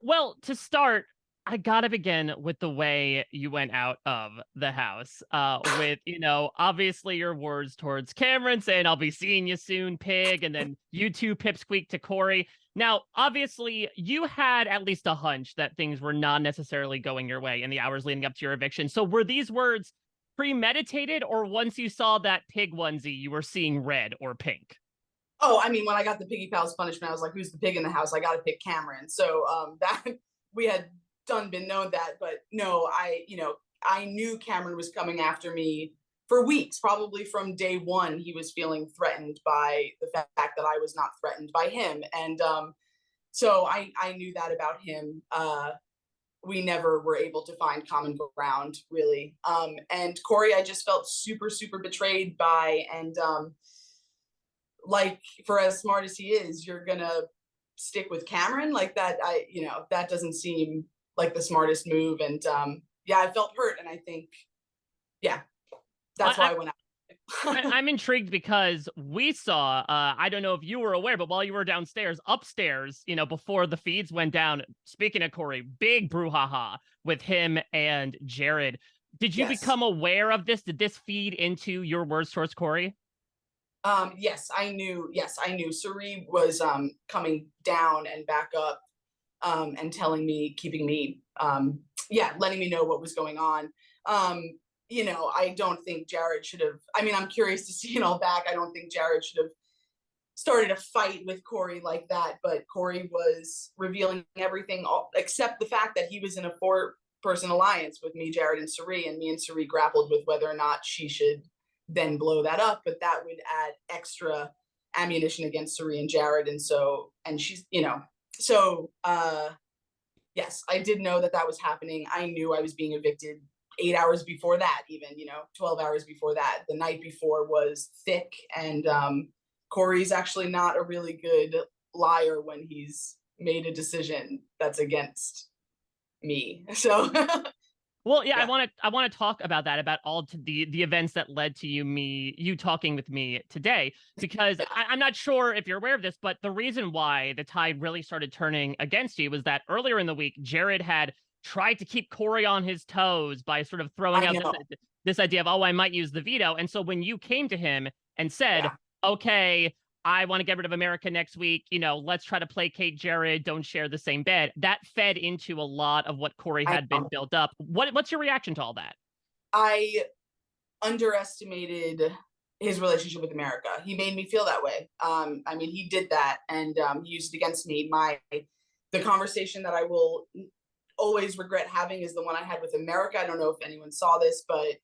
Well, to start, I gotta begin with the way you went out of the house. With, obviously your words towards Cameron saying, I'll be seeing you soon, pig, and then you two pipsqueak to Cory. Now, obviously, you had at least a hunch that things were not necessarily going your way in the hours leading up to your eviction. So were these words premeditated, or once you saw that pig onesie, you were seeing red or pink? Oh, I mean, when I got the piggy pals punishment, I was like, "Who's the pig in the house?" I got to pick Cameron. So that we had been known that, but no, I knew Cameron was coming after me for weeks, probably from day one. He was feeling threatened by the fact that I was not threatened by him, and so I knew that about him. We never were able to find common ground, really. And Cory, I just felt super, super betrayed by, and like, for as smart as he is, you're gonna stick with Cameron like that. That doesn't seem like the smartest move. And yeah, I felt hurt, and I think, yeah, that's why I, I went I, out. I'm intrigued because we saw, I don't know if you were aware, but while you were downstairs, upstairs, before the feeds went down, speaking of Cory, big brouhaha with him and Jared. Did you Yes. become aware of this? Did this feed into your words towards Cory? Yes, I knew. Yes, I knew. Suri was coming down and back up, and telling me, keeping me, yeah, letting me know what was going on. Um, I don't think Jared should have. I mean, I'm curious to see it all back. I don't think Jared should have started a fight with Cory like that, but Cory was revealing everything except the fact that he was in a four-person alliance with me, Jared, and Suri, and me and Suri grappled with whether or not she should then blow that up, but that would add extra ammunition against Suri and Jared, and she's, so yes, I did know that that was happening. I knew I was being evicted 8 hours before that, even 12 hours before that. The night before was thick, and Cory's actually not a really good liar when he's made a decision that's against me. So Well, yeah, I yeah, want to I want to talk about that, about all the events that led to you talking with me today, because yeah, I'm not sure if you're aware of this, but the reason why the tide really started turning against you was that earlier in the week, Jared had tried to keep Cory on his toes by sort of throwing I out know. this idea of, oh, I might use the veto. And so when you came to him and said, Yeah, okay, I want to get rid of America next week, let's try to placate Jared, don't share the same bed. That fed into a lot of what Cory I had been know. built up. What's your reaction to all that? I underestimated his relationship with America. He made me feel that way. I mean, he did that, and he used it against me. The conversation that I will always regret having is the one I had with America. I don't know if anyone saw this, but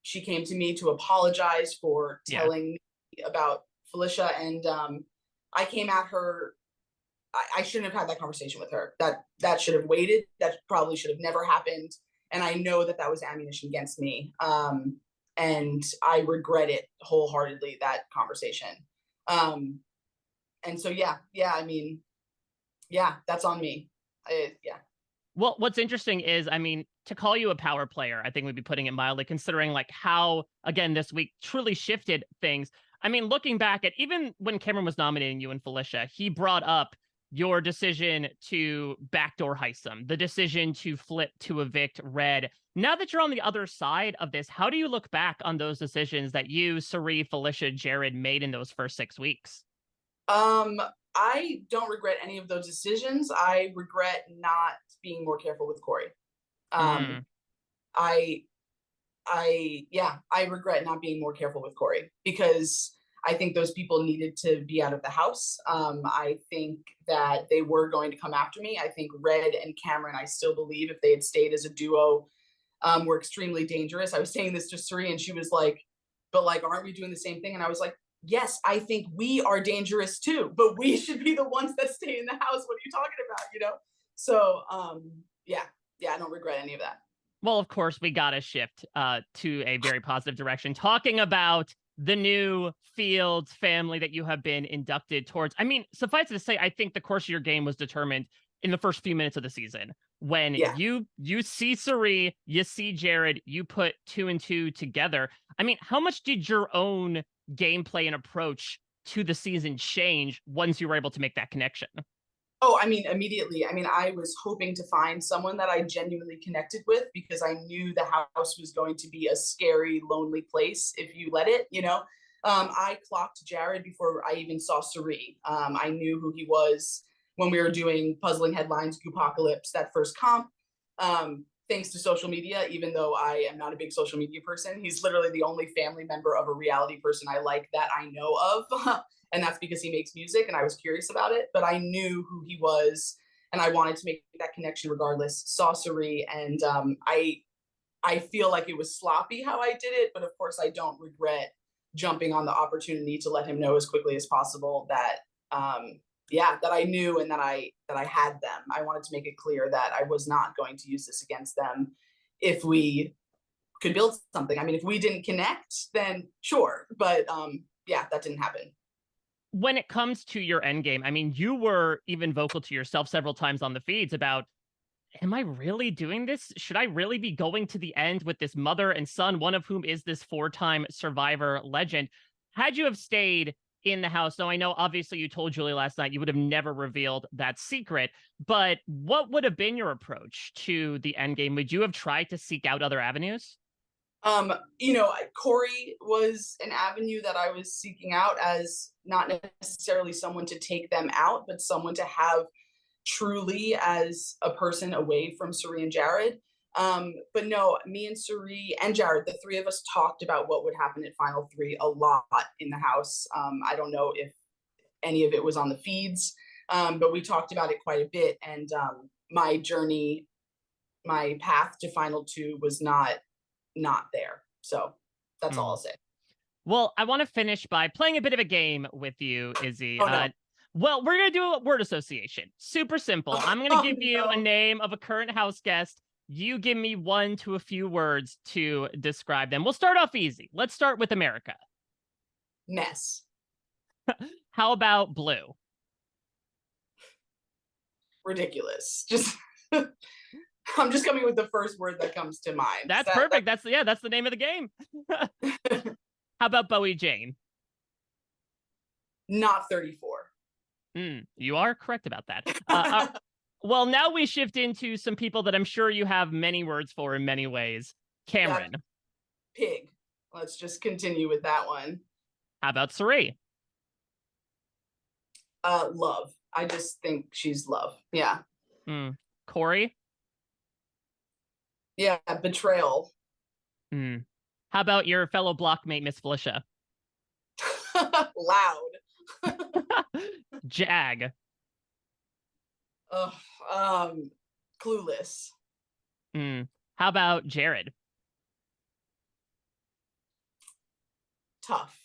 she came to me to apologize for Yeah. telling me about Felicia, and I came at her. I shouldn't have had that conversation with her. That should have waited. That probably should have never happened. And I know that that was ammunition against me. And I regret it wholeheartedly, that conversation. Um, and so yeah. I mean, yeah, that's on me. Yeah. Well, what's interesting is, I mean, to call you a power player, I think we'd be putting it mildly, considering like how, again, this week truly shifted things. I mean, looking back at even when Cameron was nominating you and Felicia, he brought up your decision to backdoor Hisam, the decision to flip to evict Red. Now that you're on the other side of this, how do you look back on those decisions that you, Sari, Felicia, Jared made in those first 6 weeks? Um, I don't regret any of those decisions. I regret not being more careful with Cory. Um, Mm. I yeah, I regret not being more careful with Cory because I think those people needed to be out of the house. I think that they were going to come after me. I think Red and Cameron, I still believe if they had stayed as a duo, were extremely dangerous. I was saying this to Suri, and she was like, but like, aren't we doing the same thing? And I was like, yes, I think we are dangerous too, but we should be the ones that stay in the house. What are you talking about? So yeah, I don't regret any of that. Well, of course, we got to shift to a very positive direction, talking about the new Fields family that you have been inducted towards. I mean, suffice it to say, I think the course of your game was determined in the first few minutes of the season when Yeah. you see Sari, you see Jared, you put two and two together. I mean, how much did your own gameplay and approach to the season change once you were able to make that connection? Oh, I mean, immediately. I mean, I was hoping to find someone that I genuinely connected with because I knew the house was going to be a scary, lonely place if you let it, you know. I clocked Jared before I even saw Suri. I knew who he was when we were doing Puzzling Headlines, Goopocalypse, that first comp. Thanks to social media, even though I am not a big social media person, he's literally the only family member of a reality person I like that I know of. And that's because he makes music and I was curious about it, but I knew who he was and I wanted to make that connection regardless. Saw Suri, and I feel like it was sloppy how I did it, but of course I don't regret jumping on the opportunity to let him know as quickly as possible that yeah, that I knew and that I had them. I wanted to make it clear that I was not going to use this against them if we could build something. I mean, if we didn't connect, then sure, but yeah, that didn't happen. When it comes to your end game, I mean, you were even vocal to yourself several times on the feeds about, am I really doing this? Should I really be going to the end with this mother and son, one of whom is this 4-time survivor legend? Had you have stayed in the house, though I know obviously you told Julie last night you would have never revealed that secret, but what would have been your approach to the end game? Would you have tried to seek out other avenues? You know, Cory was an avenue that I was seeking out as not necessarily someone to take them out, but someone to have truly as a person away from Suri and Jared. But no, me and Suri and Jared, the three of us talked about what would happen at Final Three a lot in the house. I don't know if any of it was on the feeds, but we talked about it quite a bit. And my journey, my path to Final Two was not there. So that's all I'll say. Well, I want to finish by playing a bit of a game with you, Izzy. Oh no. Well, we're going to do a word association. Super simple. I'm going to give you a name of a current house guest. You give me 1 to a few words to describe them. We'll start off easy. Let's start with America. Mess. How about Blue? Ridiculous. Just I'm just coming with the first word that comes to mind. That's perfect. That's the name of the game. How about Bowie Jane? Not 34. You are correct about that. Well, now we shift into some people that I'm sure you have many words for in many ways. Cameron. That pig. Let's just continue with that one. How about Suri? Love. I just think she's love. Yeah. Cory? Yeah, betrayal. How about your fellow blockmate, Miss Felicia? Loud. Jag? Clueless. How about Jared? Tough.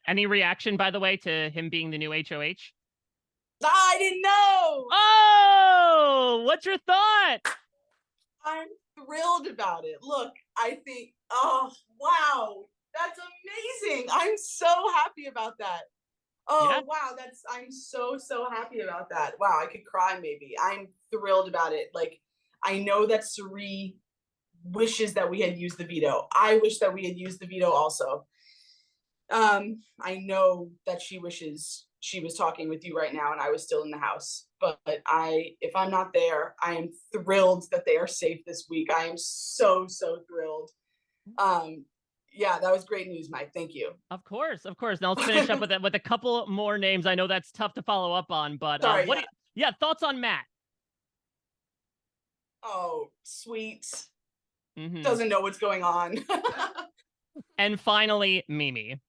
Any reaction, by the way, to him being the new HOH? I didn't know. Oh, what's your thought? I'm thrilled about it. Look, I think, oh, wow, that's amazing. I'm so happy about that. Oh, yeah. Wow, I'm so happy about that. Wow, I could cry maybe. I'm thrilled about it. Like, I know that Suri wishes that we had used the veto. I wish that we had used the veto also. I know that she wishes she was talking with you right now and I was still in the house. But if I'm not there, I am thrilled that they are safe this week. I am so thrilled. Yeah, that was great news, Mike. Thank you. Of course. Now let's finish up with a couple more names. I know that's tough to follow up on, but sorry, thoughts on Matt? Oh, sweet. Doesn't know what's going on. And finally, Mimi.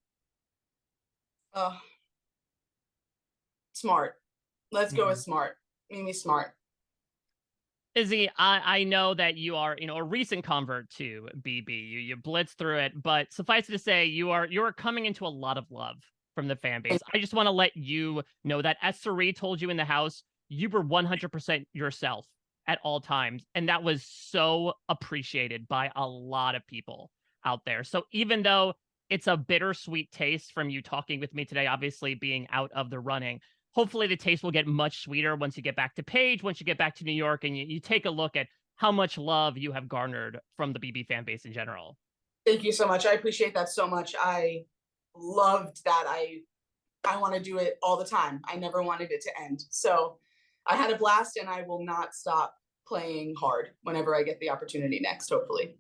Smart. Let's go with smart. Mimi's smart. Izzy, I know that you are, a recent convert to BB. You blitzed through it, but suffice it to say, you're coming into a lot of love from the fan base. I just want to let you know that as Suri told you in the house, you were 100% yourself at all times, and that was so appreciated by a lot of people out there. So even though it's a bittersweet taste from you talking with me today, obviously being out of the running, hopefully the taste will get much sweeter once you get back to Paige, once you get back to New York, and you take a look at how much love you have garnered from the BB fan base in general. Thank you so much. I appreciate that so much. I loved that. I want to do it all the time. I never wanted it to end. So I had a blast, and I will not stop playing hard whenever I get the opportunity next, hopefully.